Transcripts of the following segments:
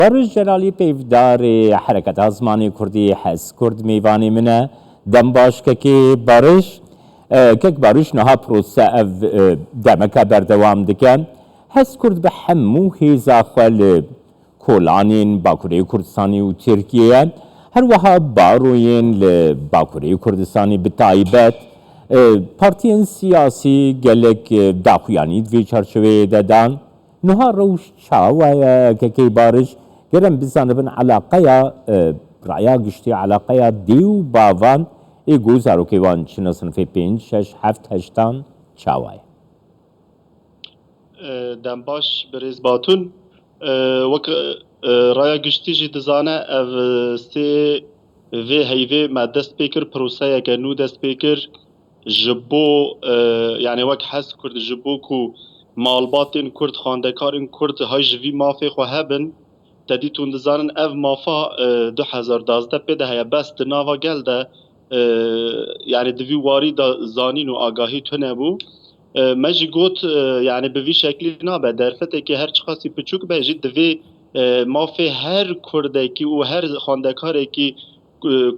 بارش جلالی پیفدار حرکت زمانی کردی حس کرد میوانی منه دم باش که بارش بارش نها پروسه اف دمک بردوام دکن حس کرد به همو هیزا خال کولانین باکوری کردستانی و ترکیه هر وها باروین لباکوری کردستانی بتایبت پارتیین سیاسی گلک داخویانی دوی چارچوه دادن نها روش چاوه که بارش گرم بزنه بن علاقه رأیا گشتی علاقه دیو باوان ایگو زاروکیوان چنه صنفی 5 6 7 8 چاوه دنباش بریز باتون وک رأیا گشتی جی دزانه او سه وی هیوی ما دست پیکر پروسه که نو دست پیکر جبو یعنی وک حس کرد جبو کو مالباتین کرد خاندکارین کرد های جوی مافی خو هبن تدیتون دزانن اف مافا 2012 پیده هیا بست ناوا گلده یعنی دوی واری دا زانین و آگاهی تو نبو مجی گوت یعنی به وی شکلی نابه درفته که هر چخاصی پچوک بیجی دوی مافی هر کرده کی و هر خاندکاره کی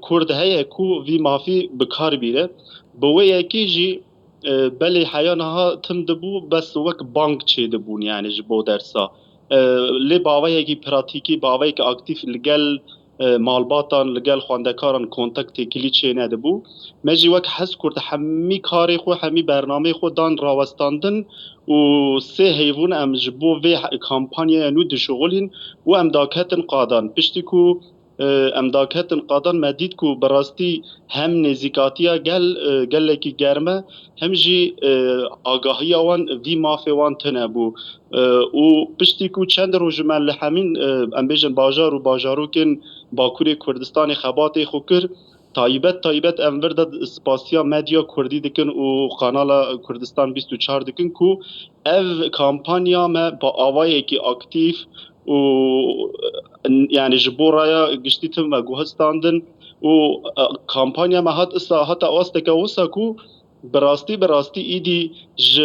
کرد هیا کو وی مافی بکار بیره بوی یکی جی بلی حیانها تم دبو بس وک بانک چه دبون یعنی جبو درسا لی باوی کی پراتیکی باوی که اکتیف لگل مالباتان لگل خواندکاران کنتاکت کلی چه ندبو مجی وک حس کرد همی کاری خو همی برنامه خو دان راوستاندن و سه هیوون ام جبو وی کامپانیا نو دشغلین و ام داکتن قادان پشتی کو ام داکتن قادان مدید کو براستی هم نزیکاتیا گل کی گرمه هم جی آگاهی وان وی مافی وان تنبو و پشتی کو چند روزمن همین ام بیژن باجار و باجاروکن باکوری کردستان خباتی خوکر تایبت ام ورد سپاسیا مدیا کردی دکن و قنال کردستان 24 دکن کو اف کامپانیا ما با آوایی کی اکتیف و yani ji bo raya giştîtin ve guhistandin û kampanya me heta asteke wisa ku bi rastî îdî ji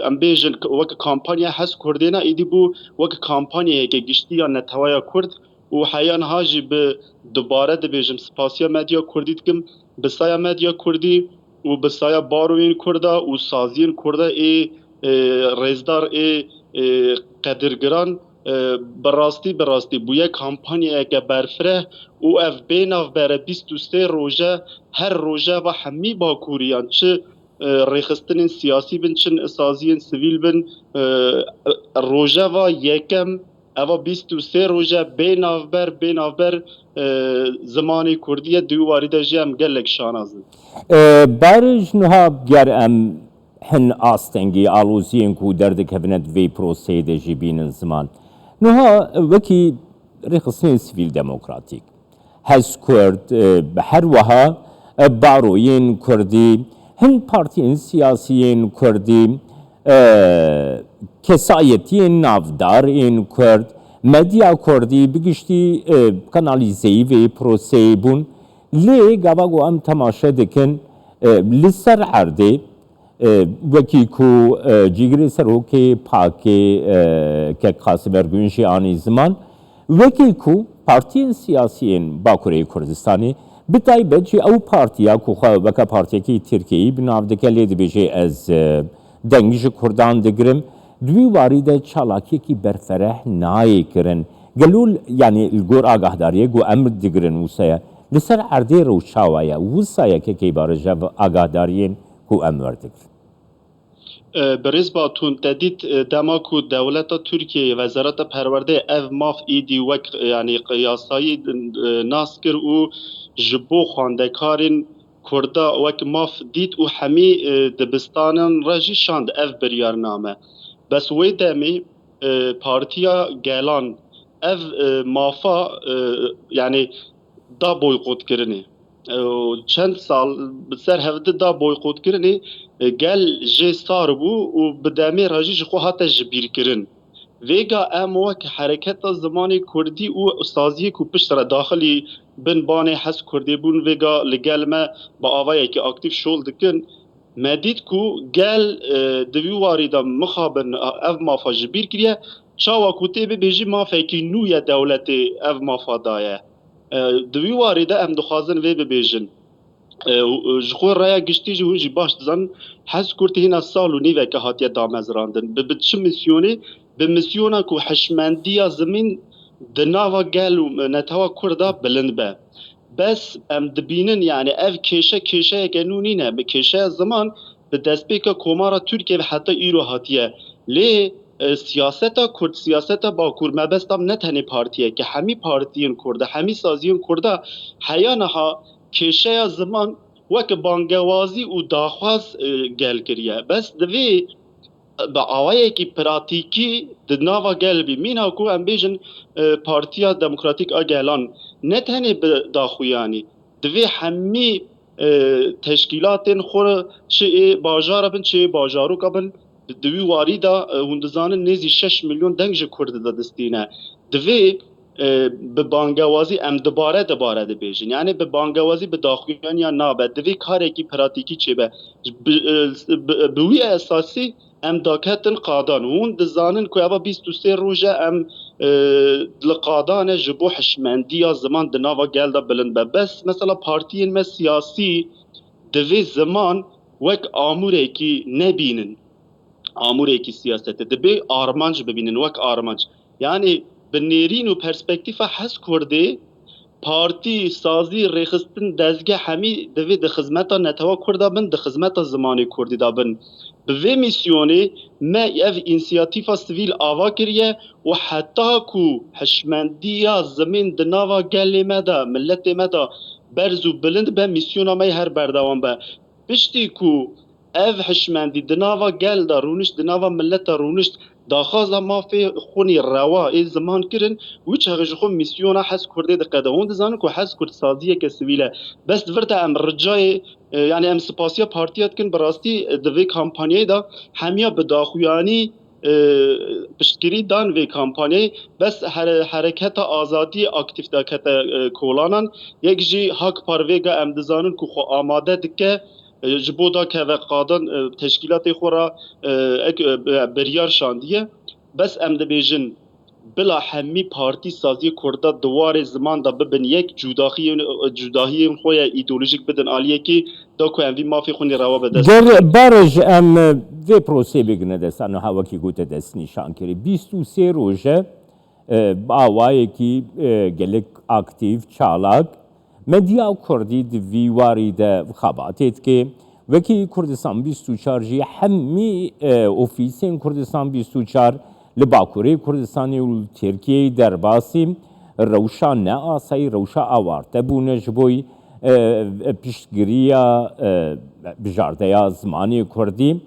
em bêjin wek kampanya hez Kurdê ne îdî bû wek kampanyayeke giştî ya netewaya Kurd û heyan ha jî bi dubare dibêjim spasiya medya Kurdî dikim bi saya medya Kurdî û bi saya baroyên Kurda û saziyên Kurda ê rêzdar ê qedirgiran براستی بویه کامپانیا که برفره او اف بیناف بره 23 روزه هر روزه و همی باکوریان چه ریخستن سیاسی بن چن اسازین سیویل بن روزه و یکم اوا 23 روزه بیناف بر زمانی کردیه دیواری ده جیم گلک شانازن بارج نها گر ام هن آستنگی آلوزین کو دردک هفنت وی پروسه ده جیبین زمان نها وکی رخصین سیویل دموکراتیک هز کرد هر وها باروین کردی هن پارتیین سیاسیین کردی کسایتین نافدار این کرد مدیا کردی بگشتی کانالیزهی و پروسه بون لی گاواگو ام تماشه دکن لسر عرده وکی کو جیگری سروکی پاکی که خاص برگونشی آنی زمان وکی کو پارتیین سیاسیین باکوری کردستانی بتایبت جی او پارتیا کو خواه وکا پارتیا کی ترکیی بناو دکه لیدی بیجی از دنگیش کردان دگرم دوی وارده چالاکی کی برفره نایی کرن گلول یعنی الگور آگاهداریه گو امر دگرن وسایه لسر عرده رو چاوایه وسایه که بارجه آگاهدارین کو امر دگرن بریز باتون تدید دماکو دولت ترکیه وزارت پرورده اف ماف ایدی وک یعنی قیاسایی ناسکر و جبو خاندکارین کردا وک ماف دید و همی دبستانن رجی شاند اف بریارنامه بس وی دمی پارتیا گلان اف مافا یعنی دا boykot کرنی چند سال سر هفته دا boykot کرنی گل جه سار بو و بدمی راجی جخو حتی جبیر کرن ویگا ام وک حرکت زمانی کردی و استازی کو پشتر داخلی بن بانه حس کردی بون ویگا لگل ما با آوایی که اکتیف شول دکن مدید کو گل دوی واری دا مخابن اف مافا جبیر کریه çawa ku tê bibêjî mafekî nû ye dewletê ev mafa daye. Di wî warî de em dixwazin vê bibêjin. Ji xwe raya giştî jî hûn jî baş dizanin Hezkurt hîna sal û nîveke hatiye damezrandin. Bi çi misyonê? Bi misyona ku hişmendiya zimîn di nava gel û netewa Kurda bilind be. Bes em dibînin yani ev kêşeyeke nû nîne, bi kêşeya ziman bi destpêka komara Tirkiye ve heta îro hatiye. Lê siyaseta Kurd, siyaseta Bakur mebestam ne tenê partiyeke, hemî partiyên Kurda, hemî saziyên Kurda heya niha kêşeya ziman wek bangewazî û daxwaz gel kiriye. Bes divê bi awayekî pratîkî di nava gel bî. Mîna ku em bêjin Partiya Demokratîk a Gelan ne tenê bi daxuyanî, divê hemî teşkîlatên xwe çi ê bajara bin çi ê bajaroka bin, di wî warî da hûn dizanin nêzî 6 milyon deng ji Kurdî de distîne. Divê bi bangewazî em dibare dibêjin. Yani bi bangewazî bi daxuyaniya nabe. Divê karekî pratîkî çêbe. Bi wî esasî em daketin qadan. Hûn dizanin ku eva 23 roj e em li qadane ji bo hişmendiya ziman di nava gel de bilind be. Bes mesela partiyên me siyasî divê ziman wek amûrekî nebînin. Amûrekî siyasetê dibe armanc bibînin wek armanc. Yani bi nêrîn û perspektîfa Hezkurdê partî, sazî, rêxistin dezgeh hemî divê di xizmeta netewa Kurda bin, di xizmeta zimanê Kurdî da bin. Bi vê misyonê me ev însiyatîfa sivîl ava kiriye û heta ku hişmendiya zimên di nava gelê me de, milletê me de berz û bilind be, misyona me her berdewam be. Piştî ku ev hişmendî di nava gel de rûnişt, di nava millet de rûnişt, daxwaza mafê xunî rewa ê ziman kirin, wî çaxê ji xwe misyona Hezkurdê diqede. Hûn dizanin ku Hezkurd saziyeke sivîl e. Bes divir te em ricayê yani em spasiya partiya dikin bi rastî di vê kampanyayê da hemiya bi daxuyanî piştgirî dan vê kampanyayê. Bes hereketa azadî aktif dakete kolanan, yek jî Hak Parvêga em dizanin ku xwe amade dike ji bo da keve qadan teşkîlatê xwe ra biryar şandiye. Bes em dibêjin bila hemî partî saziyê Kurda di warê ziman da bibin yek cudahiyên xwe ya îdeolojîk bidin aliyekî da ku em vî mafê xwe rewa bi dest گر baraj em vê prosê bigine destan hewekî gote destnîşan kirî 23 roje awayekî gelek aktiv çalak medya Kurdî di vî warî de xebatê dike. Wekî Kurdistan 24 jî hemî ofîsên Kurdistan 24 li Bakurê Kurdistanê û Tirkiyeyê derbasî rewşa neasayî, rewşa awarte bûne ji bo piştgiriya bijardeya zimanê Kurdî.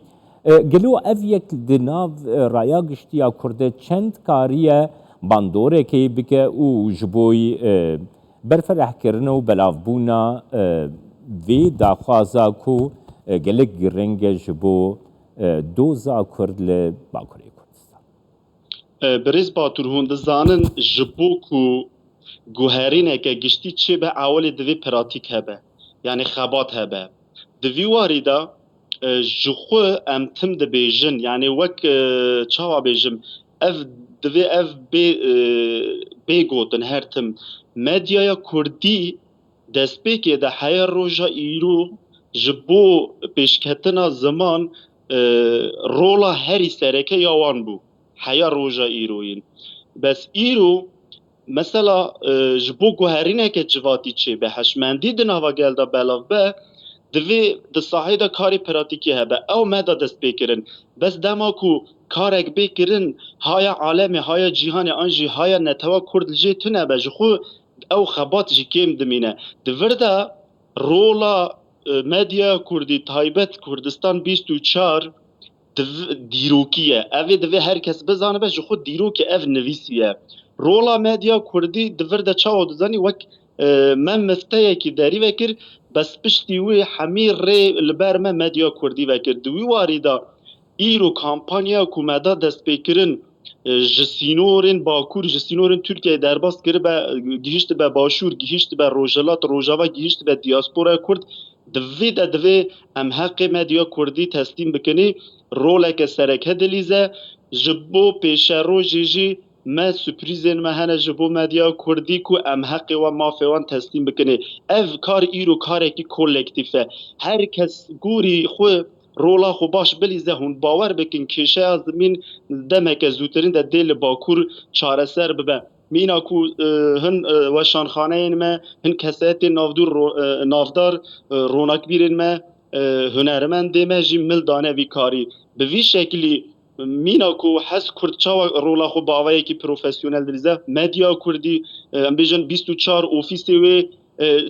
Gelo ev yek di nav raya giştiya Kurdê çend kariye bandorekê bike û ji bo berferehkirina û belavbûna vê daxwaza ku gelek giring e ji bo doza Kurd li Bakurê Kurdistan. Birêz Batur hûn dizanin ji bo ku guherîneke giştî çêbe awalê divê pratîk hebe. Yani xebat hebe. Di vî warî da ji xwe em tim dibêjin yani wek çawa bêjim ev divê ev bêgotin her tim medyaya Kurdî destpêkê de heya roja îro ji bo pêşketina ziman rola herî sereke ya wan bû heya roja îroyîn. Bes îro mesela ji bo guherîneke civatî çêbe hişmendî di nava gel de belav be divê di sahê de karê pratîkî hebe ew me de dest pê kirin. Bes dema ku karek bê kirin haya alemê haya cîhanê an jî haya netewa Kurd li jê tune be ji xwe ew xebat jî kêm dimîne. Divir de rola medya Kurdî taybet Kurdistan 24 dîrokî ye. Evê divê herkes bizane be ji xwe dîrokê ev nivîsiye. Rola medya Kurdî divir de çawa dizanî wek me mifteyekî derî vekir bes piştî wê hemî rê li ber me medya Kurdî vekir. Di wî warî da îro kampanya ku me da destpêkirin ji sînorên Bakur, ji sînorên Tirkiyeyê derbas kiribe, gihîşt be Başûr, gihîşt be Rojhilat, Rojava gihîşt be diyasporeya Kurd. Divê de divê em heqê medya Kurdî teslîm bikinî roleke sereke dilîze جبو پیشروجی جی ما سپریزن ما هنه جبو مدیا کردی کو ام حقی و مافیوان تسلیم بکنه اف کار ایرو کاره کی کولکتیفه هر کس گوری خو رولا خو باش بلیزه هون باور بکن کشه از مین دمک زوترین ده دل باکور چاره سر ببه مینا کو هن وشانخانه ما هن کسات نافدار رونک بیرن ما هنرمند ما جی مل دانه وی کاری به وی شکلی مینا کو حس کرد چاوا رولا خو باوی کی پروفسیونل دریزه مدیا کردی ام بیژن 24 اوفیسی و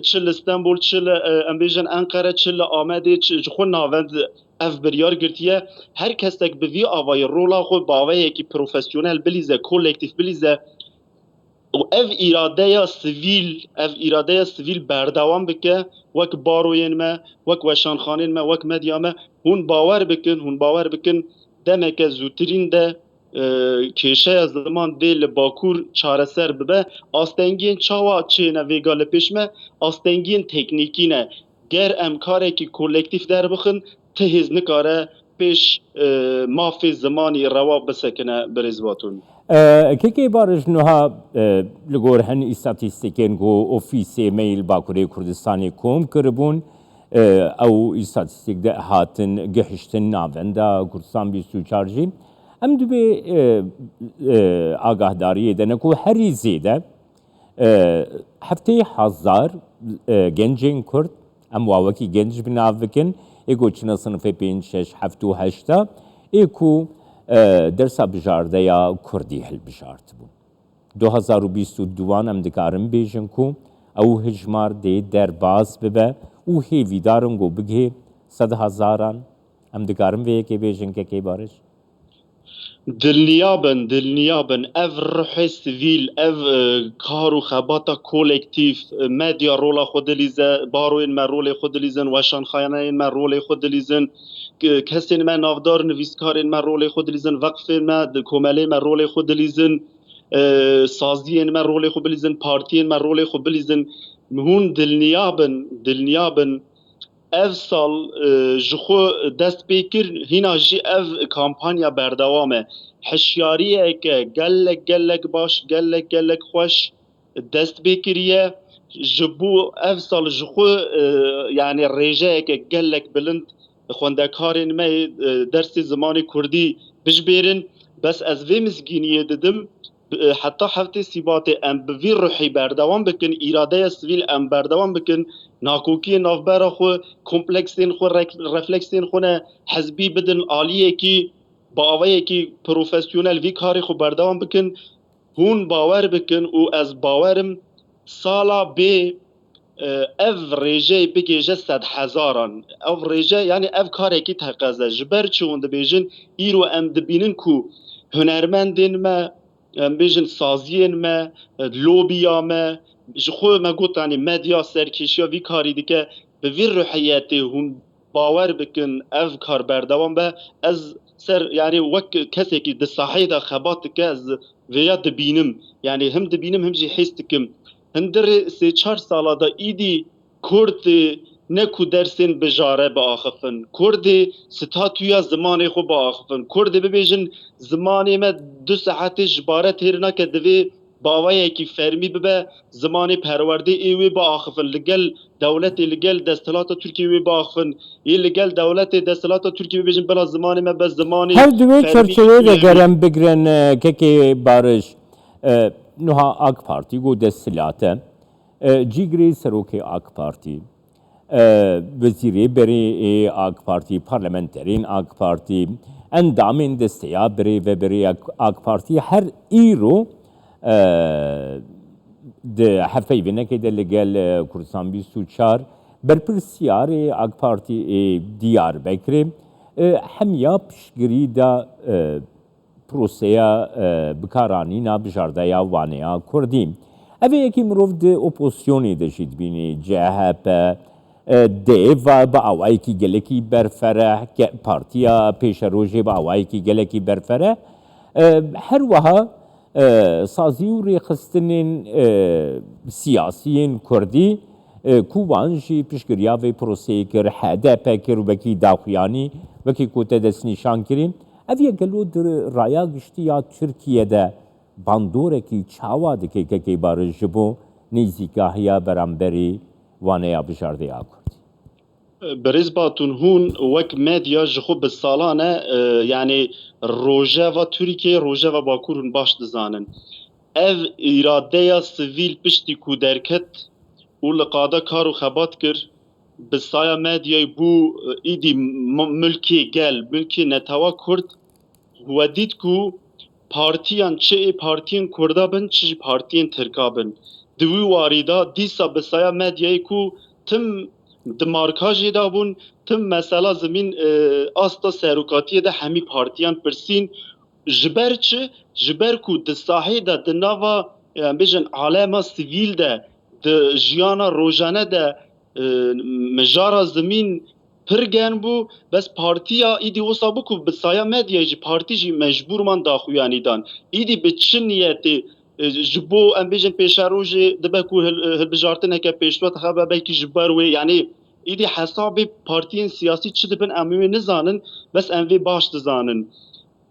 چل استانبول چل ام بیژن انقره چل آمده خو ناوند اف بریار گرتیه هر کس تک به وی آوای رولا خو باوی کی پروفسیونل بلیزه کولکتیف بلیزه و اف اراده سیویل بردوام بکه وک باروین ما وک وشانخانین ما وک مدیا ما هون باور بکن دمک زوترین ده کشه از زمان دل باکور چاره سر ببه آستنگین چاوا چه نه ویگال پیشمه آستنگین تکنیکی نه گر امکاره که کولکتیف در بخن تهیز نکاره پیش مافی زمانی روا بسکنه بریزواتون کێکی بارش نوها لەگۆر هەن ئیستاتیستیکێن گۆ ئۆفیسێ مەیل باکوورەی کوردستانی کۆم کردبوون ئەو ئیستاتیستیک هاتن گەهشتن ناوەندا کوردستان 24 جی ئەم دوبێ ئاگاهداریە دەنەک و هەری زێدە هەفتەی هەزار گەنجێن کورد ئەم واوەکی گەنج بناو بکن ئێگۆ چنە سنفێ 5 6 7 و 8 ئێکو درسا بژاردەیە کوردی هەلبژارد بوو 2022 ئەم دikarim bêjin ku ew hejmar dê derbas bibe û hêvîdarin got bigihê 100 hezaran em dikarin vê yekê bêjin kekê bariş دلنیابن ev ruhê sivîl ev kar û xebata kolektif medya rola xwe dilîze baroyên me rolê xwe dilîzin weşanxaneyên me rolê xwe dilîzin kesên me navdar nivîskarên me rolê xwe dilîzin veqfên me komelê me rolê xwe dilîzin saziyên me rolê xwe bilîzin partiyên me rolê xwe bilîzin hûn dilniyabin ev sal ji xwe dest pê kir hîna jî ev kampanya berdewam e hişyariyeke gelek baş gelek xweş dest pê kiriye ji bo ev sal ji xwe yani rêjeyeke gelek bilind xwendekarên me dersê zimanê kurdî bijbêrin bes ez vê mizgîniyê didim heta heftê sîbatê em bi vî ruhî berdewam bikin îradeya sivîl em berdewam bikin nakokiyê navbera xwe kompleksên xwe refleksên xwe ne hezbî bidin aliyekî bavayekî profesyonel vî karê xwe berdewam bikin hûn bawer bikin û ez bawerim sala bê ev rêjeyê bigêje 100 hezaran ev rêje yani ev karekî teqeze ji ber çi hûn dibêjin îro em dibînin ku hunermendên me em bêjin saziyên me lobiya me ji xwe me gotanî medya serkêşiya vî karî dike bi vî ruhiyetê hûn bawer bikin ev kar berdewam be ez ser yani wek kesekî di saheyê de xebat dike ez vêya dibînim yani him dibînim him jî hês dikim hindirê 3-4 sala da îdî Kurdê ne ku dersên bijare biaxifin Kurdê statûya zimanê xwe biaxifin Kurdê bibêjin zimanê me 2 saetê ji bare têr nake divê bawayekî fermî bibe zimanê perwerdê ê wê biaxifin li gel dewletê li gel desthilata Tirkiyê wê biaxifin ê li gel dewletê desthilata Tirkiyê bibêjin bila zimanê me be zimanê her divê çerçeveyê de gerem bigirin kekê bariş niha AK Partî got desthilate cîgirê serokê AK Partî Wezîrê berê AK Partî parlamenterên AK Partî endamên desteya birê ve berê AK Partî her îro di hefeyvînekê de li gel Kurdistan 24 berpirsiyarê AK Partî Diyarbekirê hemiya piştgirî da proseya bikaranîna bijardeya waneya Kurdî ev ê yekî mirov di opozisyonê de jî dibînî CHP dêv bi awayekî gelekî berfereh partiya pêşerojê bi awayekî gelekî berfereh her wiha sazî û rêxistinên siyasiyên Kurdî ku wan jî piştgiriya vê proseyê kir HDP kir wekî daxuyanî wekî ku te destnîşan kirî اویه گلو در رایا گشتی یا ترکیه ده باندوره کی چاوا دکی که بار جبو نیزیگاهیا برانبری وانه یا بجارده یا کردی برز باتون هون وک مدیا جخو بسالانه yani روژه و ترکیه روژه و باکورون باش دزانن ev îradeya sivîl piştî ku derket û li qada kar û xebat kir bi saya medyayê bû îdî milkê gel milkê netewî Kurd we dît ku partiyan çi partiyên Kurda bin çi jî partiyên Tirka bin di wî warî da dîsa bi saya medyayê ku tim di markajê da bûn tim mesela zimîn asta serokatiyê de hemî partiyan pirsîn ji ber çi ji ber ku di sahê de di nava bêjin alema sivîl de di jiyana rojane de mijara zimîn pir gen bû bes partiya îdî wisa bû ku bi saya medyayê jî partî jî mecbûrman daxuyanî dan îdî bi çi niyetê ji bo em bêjin pêşerojê dibe ku hilbijartineke pêşwet hebe belkî ji ber wê yani îdî hesabê partiyên siyasî çi dibin em wê nizanin bes em vê baş dizanin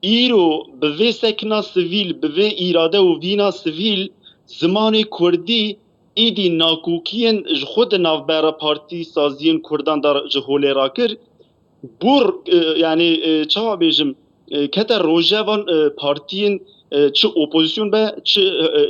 îro bi vê sekina sivîl bi vê îrade û vîna sivîl zimanê Kurdî îdî nakokiyên ji xwe di navbera partî saziyên Kurdan da ji holê rakir bûr yani çawa bêjim kete rojevan partiyên çi opozisyon be çi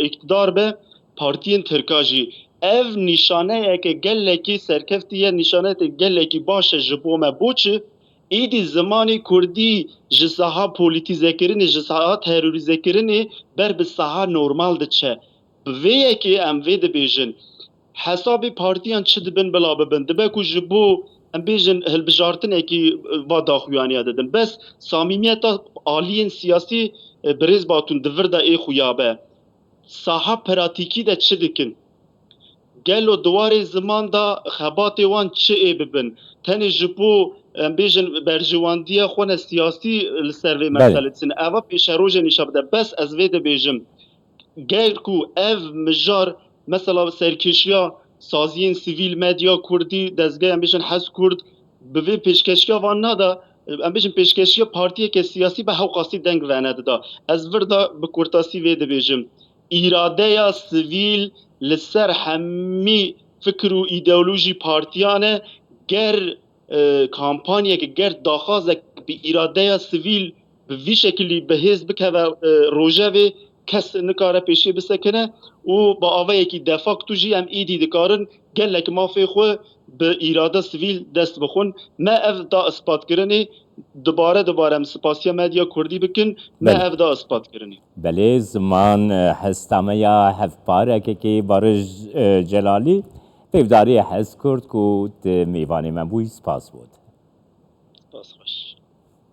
iktidar be partiyên Tirka jî ev nîşaneyeke gelekî serkeftiye nîşaneyeke gelekî baş e ji bo me boçi îdî zimanê Kurdî ji saha polîtîzekirinê ji saha terorîzekirinê ber bi saha normal diçe bi vê yekê em vê dibêjin hesabê partiyan çi dibin bila bibin dibe ku ji bo em bêjin hilbijartinekî va daxuyaniya didin bes samîmiyeta aliyên siyasî birêz batûn di vir de ê xuya be saha pratikî de çi dikin gelo duwarê ziman da xebatê wan çi ê bibin tenê ji bo em bêjin berjiwandiya xwe ne siyasî li ser vê mesele diçin eva pêşerojê nîşa bide bes ez vê dibêjim gel ku ev mijar mesela serkêşiya saziyên sivîl medya Kurdî dezgeh em bêjin Hez Kurd bi vê pêşkeşiya van nada em bêjin pêşkeşiya partiyeke siyasî be hewqasî deng vene dida ez vir da bi kurtasî vê dibêjim îradeya sivîl li ser hemî fikir û îdeolojî partiyan e ger kampanyeke ger daxwazek bi îradeya sivîl bi vî şekilî bihêz bikeve rojevê kes nikare pêşê bisekine û bi avayekî defakto jî em îdî dikarin gelek mafê xwe bi îrade sivîl dest bixwin me ev da ispatkirinê dibare em spasiya medya Kurdî bikin me ev da ispatkirinê belê ziman hestameya hevparekekê Barij Celalî pêvdarî Hez Kurd ku di mêvanê me bûyî spas bû spas xweş